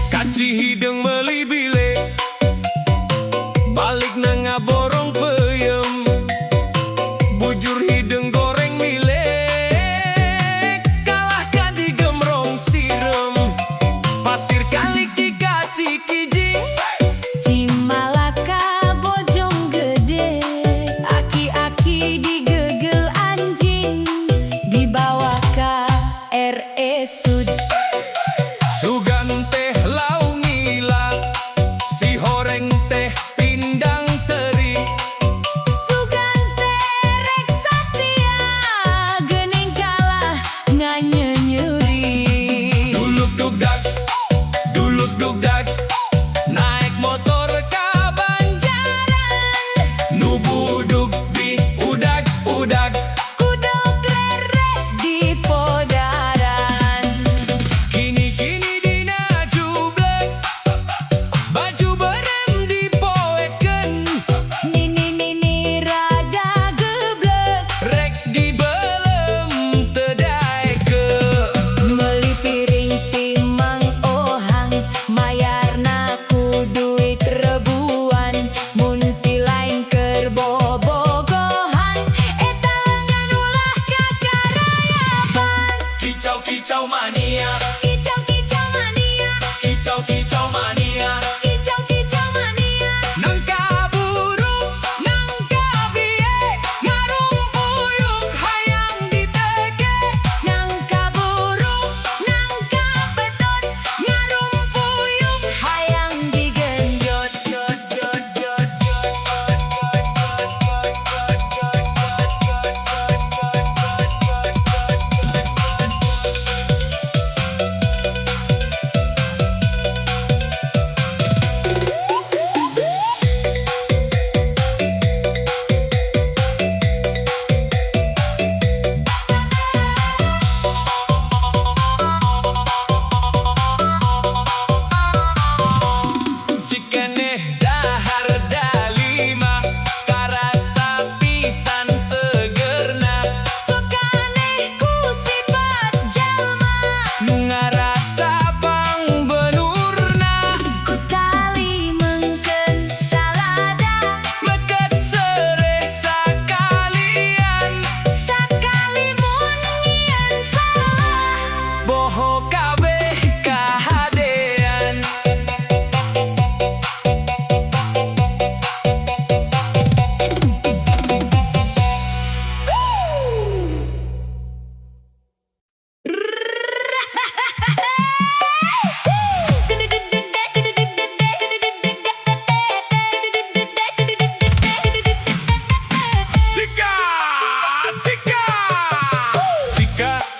Kaci hidung meli bile balik nanga borong peyem bujur hidung goreng mile kalahkan di gemrong sirem pasir kali ki kaci kijing Cimalaka bojong gede aki-aki digegel anjing dibawa ka RSUD sugan teh lau ngila si horeng teh pindang teri sugan terek satia gening kalah nganyenyeri duluk dugdag naik motor ka Banjaran nubuduk di udag kudok lerek di podaran kini dina jublek baju berem dipoeken nini rada geblek rek dibelem tedaeke meuli piring timang ohang mayarna ku duit rebuan mun si lain keur bobogohan eta lengan ulah kakarayapan kicau mania kicau mania kicau mania kicau mania nangka buru nangka bie ngarumpuyuk hayang diteke nangka burung nangka betot ngarumpuyuk hayang digenjot cikeneh dahar dalima karasa pisan segerna sukaneh ku sifat jalma nu ngarasa pang benurna ku tali mengkeun salada meket sereh sakalian sakali mun nyieun salah boho kabeh kahadean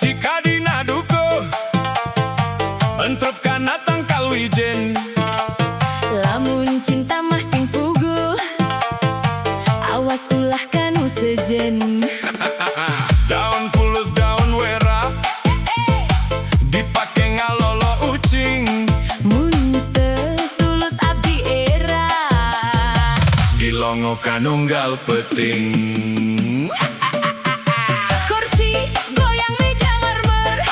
Cika dina duko entrep kana tangkal wijen lamun cinta mah sing puguh awas ulah kanu sejen daun pulus daun wera dipake ngalolo ucing mun teu tulus abdi era dilongo kanunggal peting kursi goyang meja marmer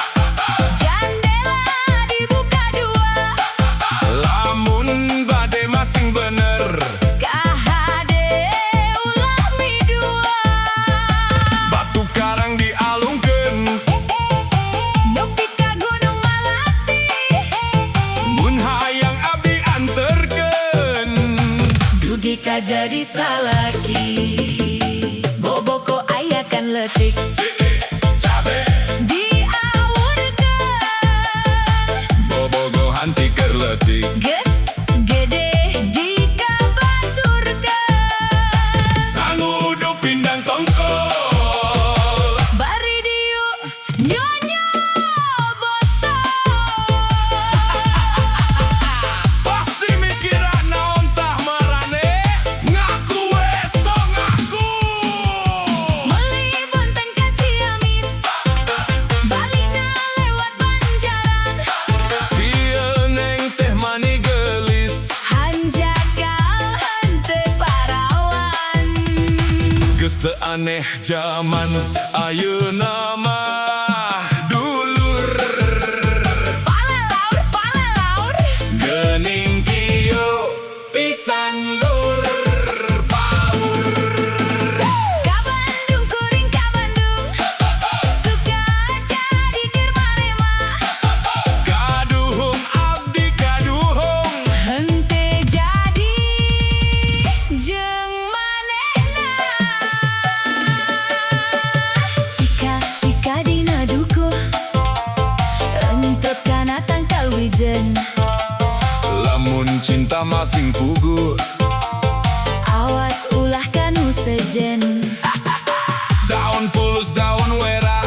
jandela dibuka dua lamun bade masing bener kahade ulah midua batu karang dialungkeun nepi ka gunung Malati mun hayang abdi anterkeun dugi ka jadi salaki boboko aya kan letik cabe diaurkeun bobogo hanti keur leutik geus gede dikabaturkeun sangudu pindang tongkol bari diu nyonya botol pasti mikiran naon tah marane ngaku we so ngaku meuli bunten ka Ciamis balikna lewat Banjaran si aneh zaman ayeuna mah dulur Palalaur geuning kieu pisan lur paur Ka Bandung kuring ka Bandung Suka jadi keur marema kaduhung abdi kaduhung Henteu jadi jeung manehna Cika dina dukuh Entot kana tangkal wijen lamun cinta masing puguh Awas ulah kanu sejen daun pulus daun wera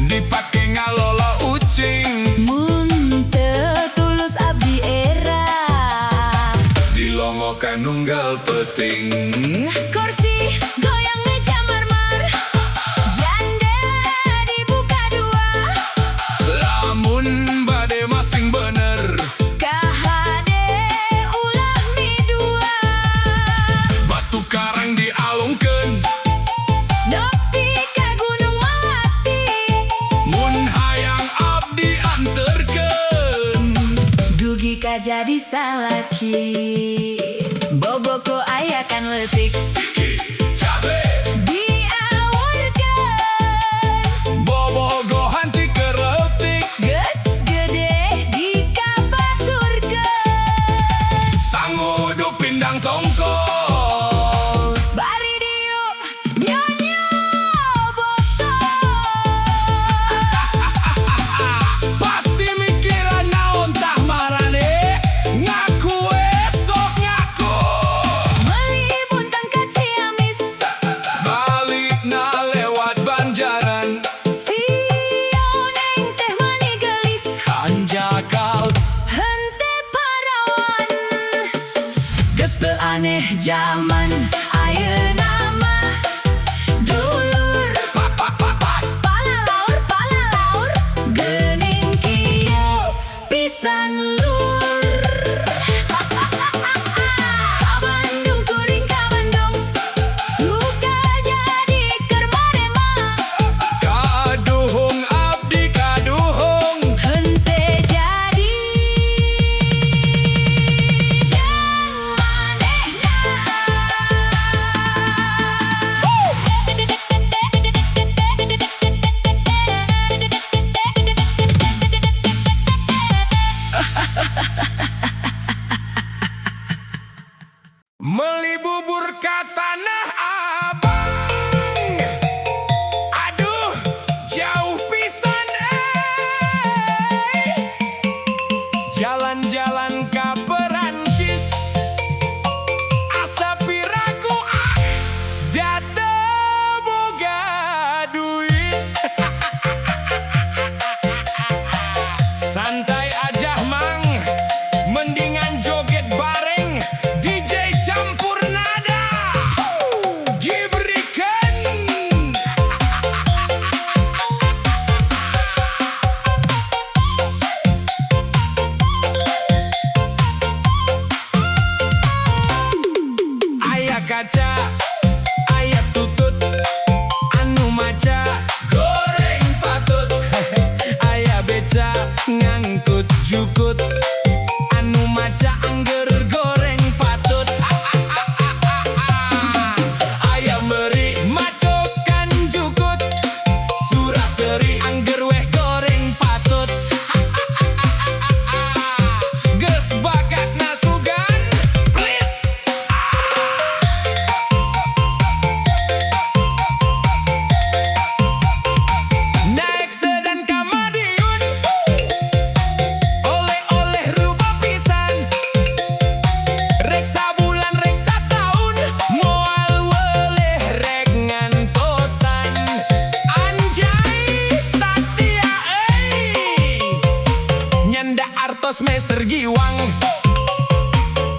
dipake ngalola ucing Mun teu tulus abdi era dilongokan nunggal peting Kursi goyang meja marmer Jandela dibuka dua lamun bade masing bener KHD ulah mi dua batu karang dialungkeun Nepi ka Gunung Melati mun hayang abdi anterkeun Dugi ka jadi salaki Boboko aya kan leutik siki cabe Diawarkeun bobogohan ti kereutik Geus gede dikabaturkeun sangudu pindang tongkol Bari diu nyonya botol pasti mikiran naon tah marane ngaku we sok ngaku Meuli buntang ka Ciamis balik na lewat Banjaran Sioneng teh mani gelis anjakal Henteu parawan Geus teu aneh zaman ayeuna mah dulur Palalaur geuning kieu pisan lur Ka Bandung kuring ka Bandung Suka jadi keur marema kaduhung abdi kaduhung Henteu jadi jeung manehna meuli bubur ka Tanah Abang aduh jauh pisan jalan-jalan ka Perancis asa piraku da teu boga duit santai aja mang mendingan joget bareng DJ campur nada Gibrikan aya kaca aya tutut anu maca goreng patut aya beca ngangkut jukut anu maca angger goreng patut aya meri macokan jukut suraseri angger weh goreng patut geus bakat nasugan please naik sedan ka Madiun oleh-oleh rubah pisan rek sabulan rek sataun moal weleh rek ngantosan anjay satia nyanda artos meser giwang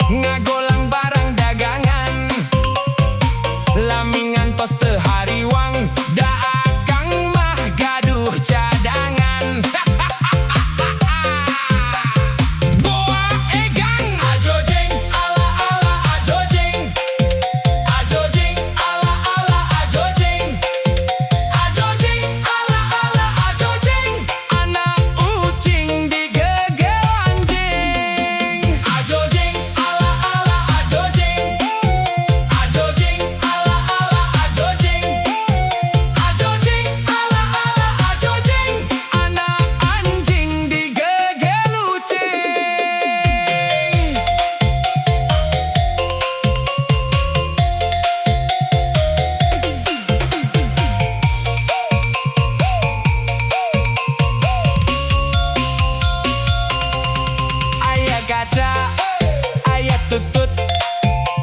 ngagolang barang dagangan lami ngantos teu hariwang da akang mah gaduh cadangan Boa egang ajojeng ala ala ajojeng ala ala kaca aya tutut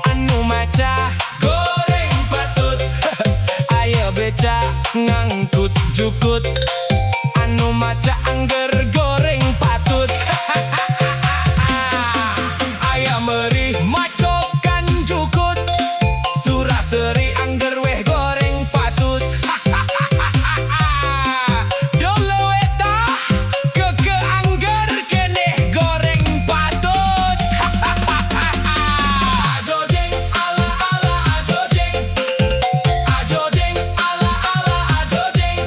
anu maca goreng patut aya beca ngangkut jukut anu maca angger goreng patut aya meuri macokan jukut suraseri angger weh goreng patut dolo eta keke angger keneh goreng patut ajojeng ala ala ajojeng ajojeng ala ala ajojeng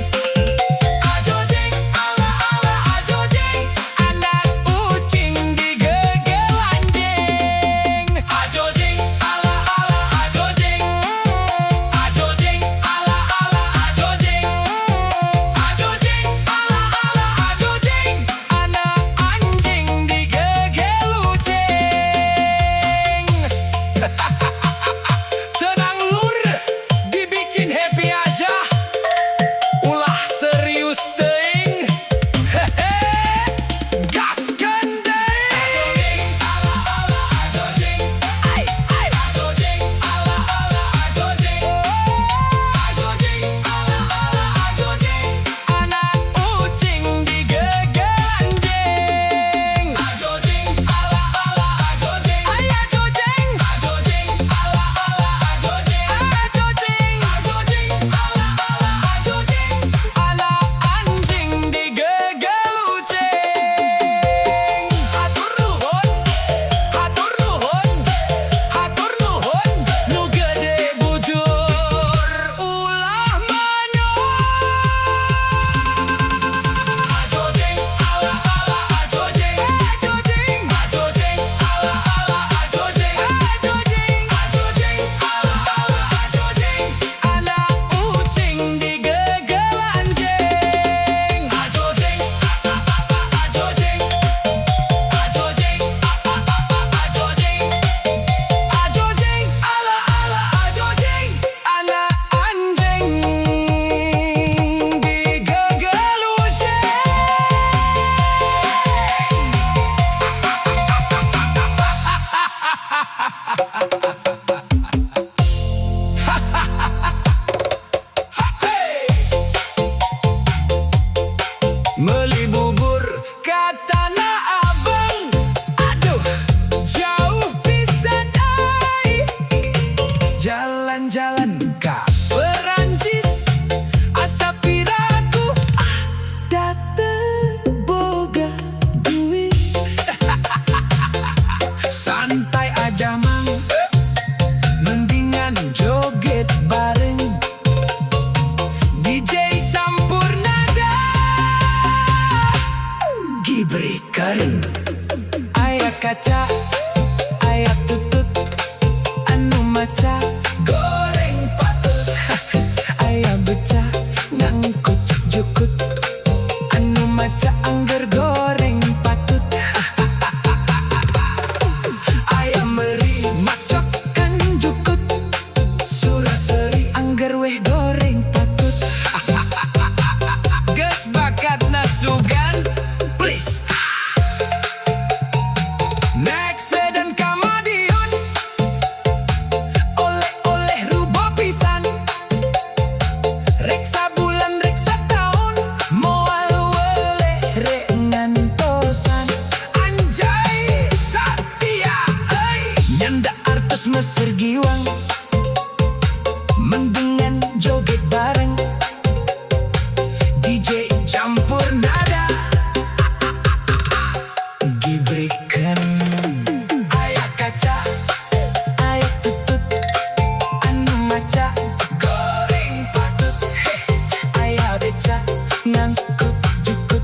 ajojeng ala ala ajojeng anak ucing digegel anjing ajojeng ala ala ajojeng ajojeng ala ala ajojeng ajojeng ala ala ajojeng anak anjing digegel ucing. Tenang lur, dibikin happy aja, ulah serius teuing. Hehe, gaskeun deui. Ajojeng ala ala ajojeng, ai ai ajojeng ala ala ajojeng, ajojeng ala ala ajojeng, anak ucing digegel anjing. Ajojeng ala ala ajojeng, ai ajojeng, ajojeng ala ala ajojeng, ajojeng, ajojeng ala ala ajojeng, anak anjing digegel ucing. Hatur nuhun, hatur nuhun, hatur nuhun, nu gede bujur ulah manyoh. Ajojeng ala ala ajojeng, ajojeng, ajojeng ala ala ajojeng, ajojeng, ajojeng ala ala ajojeng, anak ucing digegel anjing. Ajojeng ajojeng, ajojeng ajojeng, ajojeng ala ala ajojeng, anak anjing digegel ucing. Meuli bubur ka Tanah Abang, aduh jauh pisan ai. Jalan-jalan ka Perancis, asa piraku da teu boga duit. Santai aja mang, mendingan joget bareng DJ Sampurnada. Gibrikeun aya kaca aya tutut anu maca goreng patut aya beca ngangkut jukut anu maca angger goreng patut aya meuri macokan jukut suraseri angger weh goreng patut geus bakatna sugan please. Next dan Kamadiun, oleh-oleh rubo pisan, reksa bulan reksa tahun, moal weleh rek ngantosan. Anjay Satya euy, nyanda artos Mesir Giwang, mendingan joget bareng DJ Campurnada. Gibrikeun aya kaca aya tutut anu maca goreng patut aya beca ngangkut jukut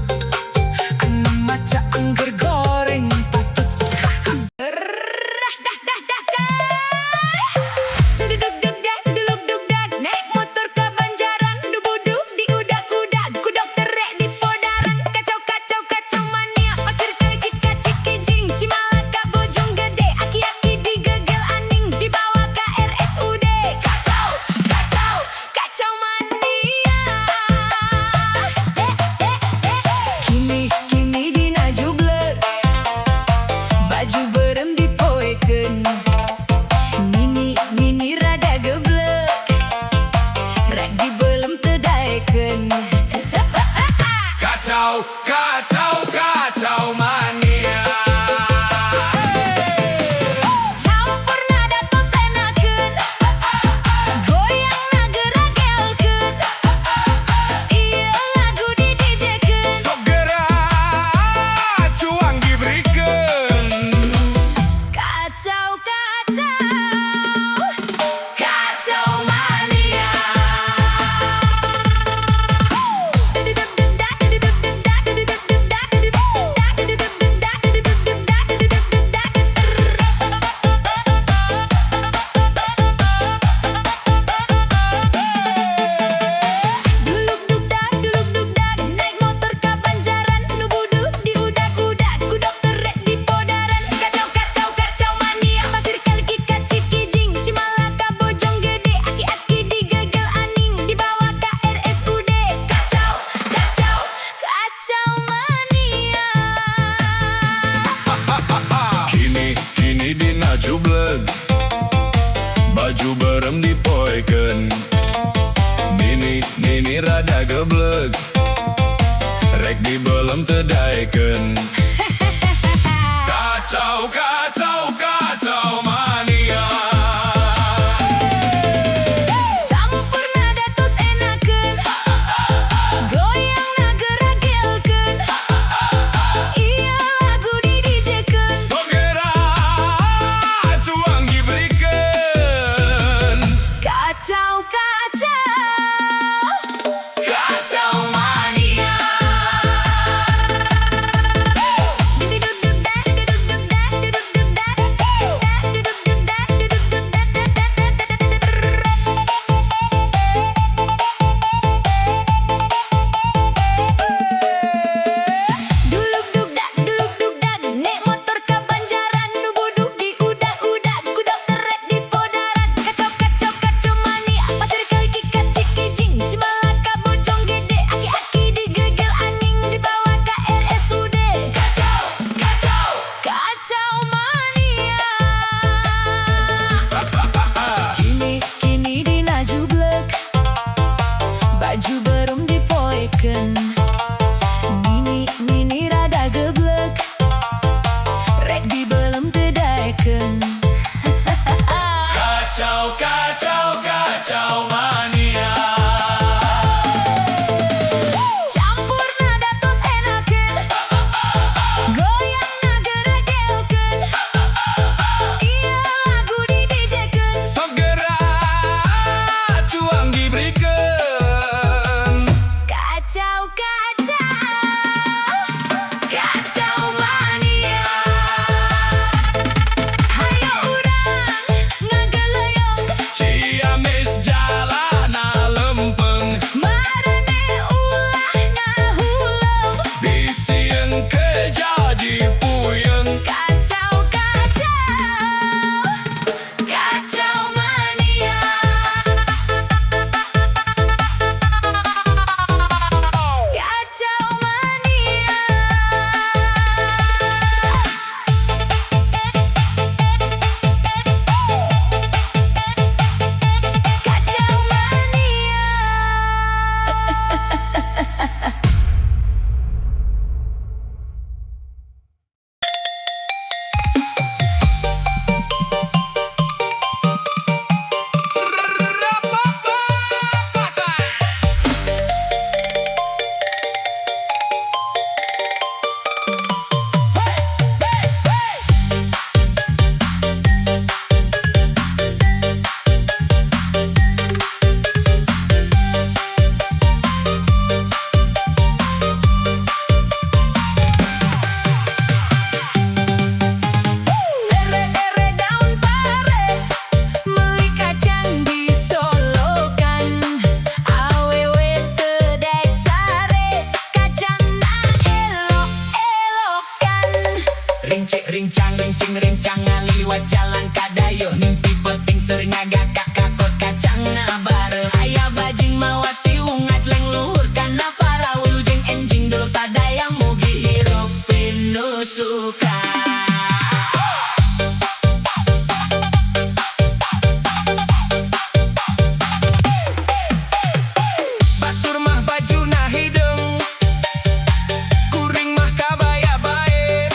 anu maca angger goreng patut. Rah dah dah dah kai. geblek, rek di belum tedaikeun. Kacau, kacau, kacau mania. Campur nada tos enakeun, goyang na geragelkeun, ieu lagu di DJ-keun. Sogera cuang diberikan. Kacau, kacau, kacau mania. Duluk duk dak, nek motor ka Banjaran, nu buduk di udak-udak, kudak teret di podaran. Kacau, kacau, kacau mania, pasir kali kikat cikijing, Cimalaka bojong gede, aki-aki digegel anjing, dibawa ke RSUD. Kacau, kacau, kacau mania. Kini dina jublek, baju belum dipoekeun, Nini rada geblek, rek di belum tedaikeun. Kacau, kacau, kacau mania. Campur nada tos enakeun, goyang na geragelkeun, ieu lagu di DJ-keun. Segera cuang diberikan. Kacau, kacau, kacau mania. Hayo urang ngageuleuyeung, Ciamis jalana lempeng, marane ulah ngahuleung. disieun ke jadi puyeng. Kacau, kacau, kacau mania. Kacau mania. Kacau mania. Ere daun pare, meuli kacang disolokan, awewe teu daek sare, kacangna elok-elokan. Rincik rincang rincing rincang ngaliwat jalan kadayeuh, mimpi penting seuring ngagakak kakot kacang bareuh. Aya bajing mawati ungat leng luhur kana para wilujeng enjing dulu sadayang mugi hirup pinusukan. Batur mah bajuna hideung, kuring mah kabaya bae.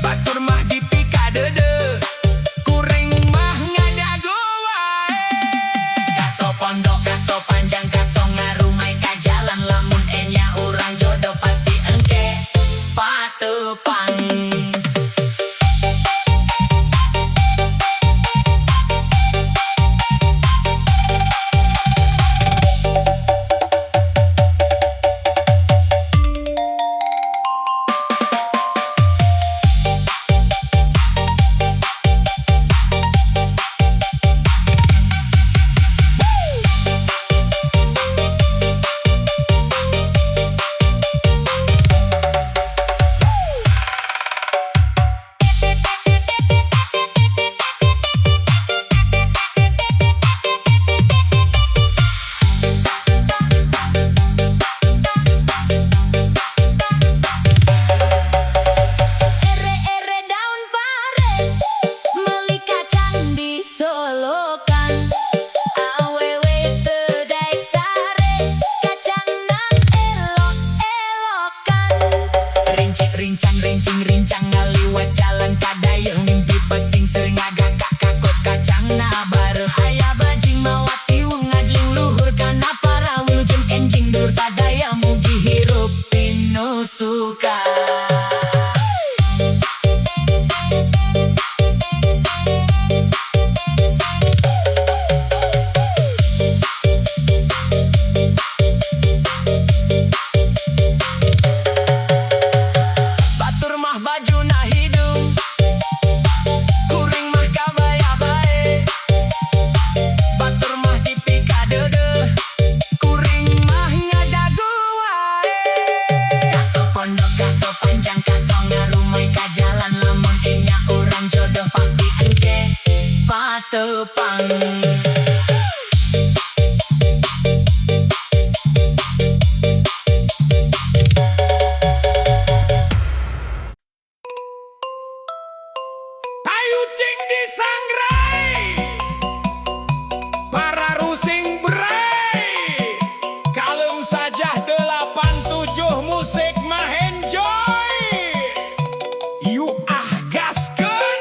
Batur mah dipika deudeu, kuring mah ngadago wae. Kaso pondok kaso panjang kaso ngarumai ka jalan, lamun enya urang jodoh pasti engke patepang. rincang rincing rincang ngaliwat jalan kadayo mimpi penting sering agak kakakot kacang na bare aya bajing mawati ngajling luhur kana para wilujeng enjing dur sadaya mugi hirup pinu suka. Batur mah baju na hidung, kuring mah kabaya bae. Batur mah dipika dede, kuring mah ngadagu wae. Kaso pondok, kaso panjang, kaso ngarumai ka jalan lamun enya urang jodoh pasti engke patepang. Ayu cing disangrai, para rusing berai. Kalem saja 87 musik mah enjoy. Yuk gaskeun.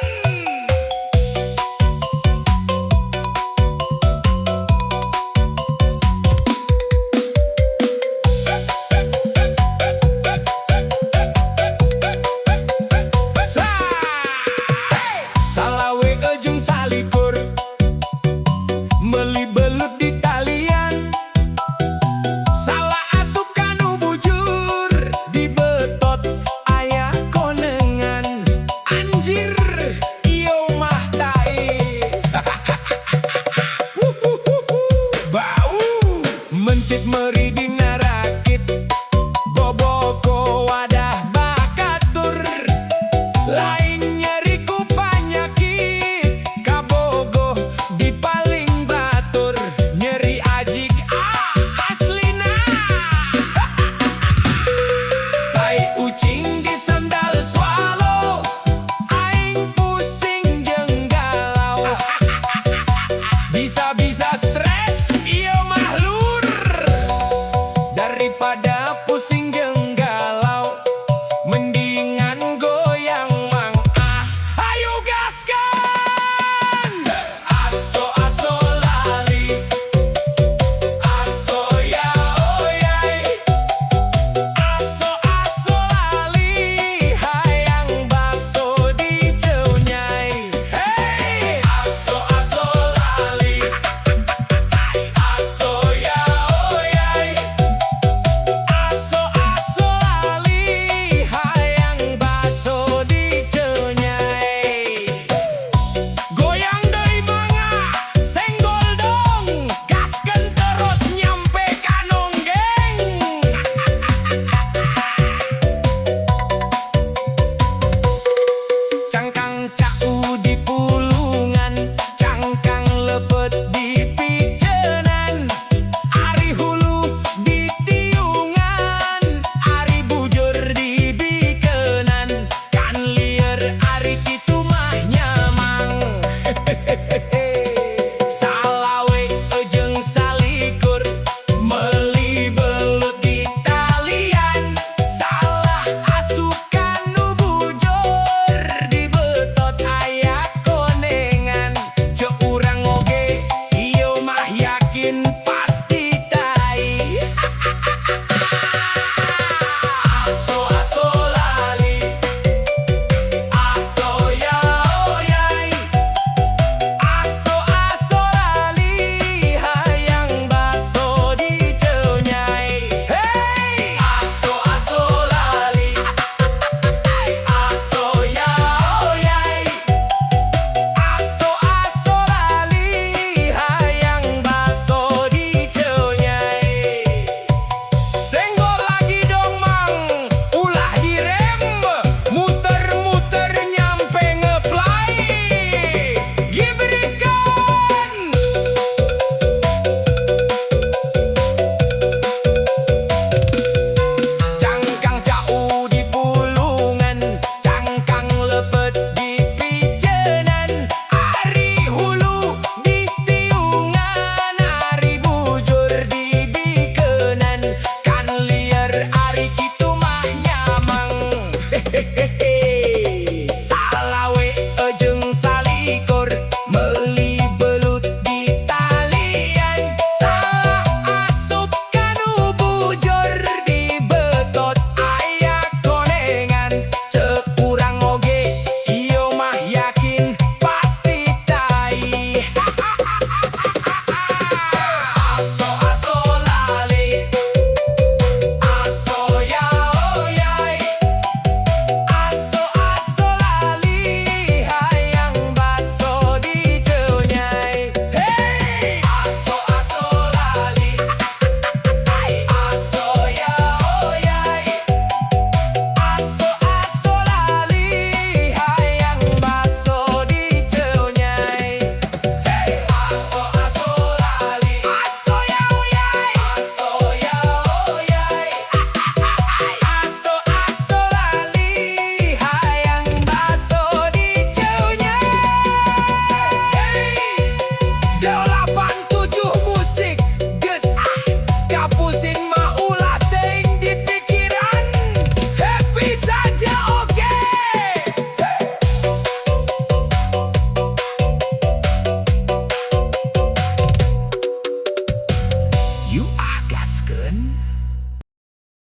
hehehe